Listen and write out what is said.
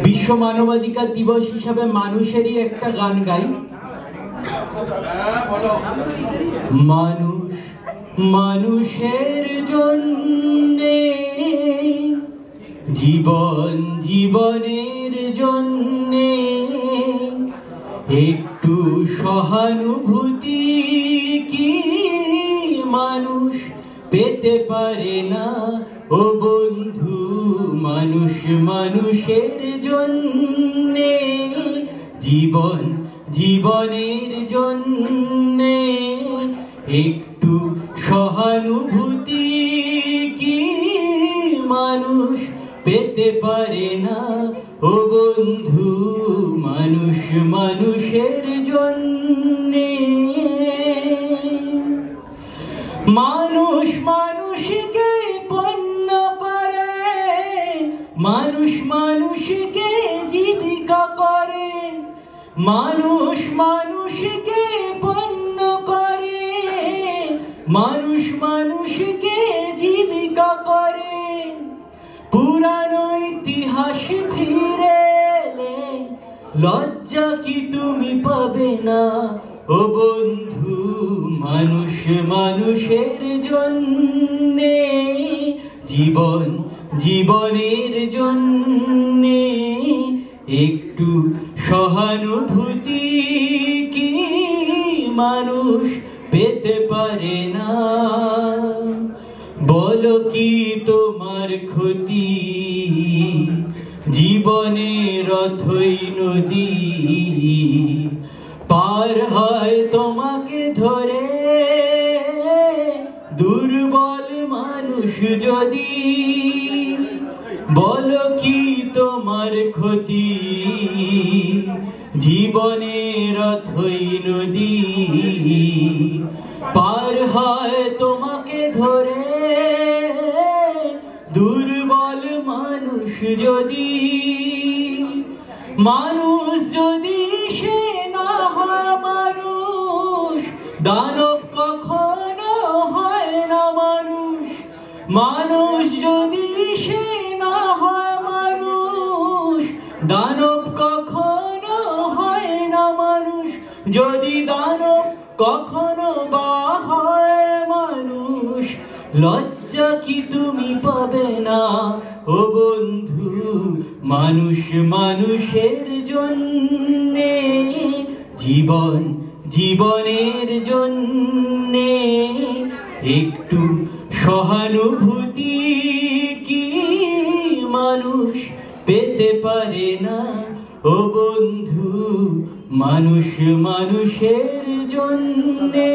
বিশ্ব মানবাধিকার দিবস হিসাবে মানুষেরই একটা গান গাই। মানুষ মানুষের জন্যে, জীবন জীবনের জন্যে, একটু সহানুভূতি কি মানুষ পেতে পারে না? ও বন্ধু, মানুষ মানুষের জন্যে, জীবন জীবনের জন্যে, একটু সহানুভূতি কি মানুষ পেতে পারে না? ও বন্ধু, মানুষ মানুষের জন্যে। মানুষ মানুষকে পণ্য করে, মানুষ মানুষকে জীবিকা করে, মানুষ মানুষকে পণ্য করে, মানুষ মানুষকে জীবিকা করে। পুরানো ইতিহাস ফিরে এলে লজ্জা কি তুমি পাবে না? ও বন্ধু, মানুষ মানুষের জন্যে, জীবন জীবনের জন্যে, একটু সহানুভূতি কি মানুষ পেতে পারে না? বলো কি তোমার ক্ষতি? জীবনের অথই নদী পার হয় তোমাকে ধরে, দুর্বল মানুষ যদি। বলো কি তোমার ক্ষতি? জীবনের অথই নদী পার হয় তোমাকে ধরে, দুর্বল মানুষ যদি। মানুষ যদি সে না হয় মানুষ, দানব কখনো হয় না মানুষ। মানুষ যদি সে না হয় মানুষ, দানব কখনো হয় না মানুষ। যদি দানব কখনো বা হয় মানুষ, লজ্জা কি তুমি পাবে না? ও বন্ধু, মানুষ মানুষের জন্যে, জীবন জীবনের জন্যে, একটু সহানুভূতি কি মানুষ পেতে পারে না? ও বন্ধু, মানুষ মানুষের জন্যে।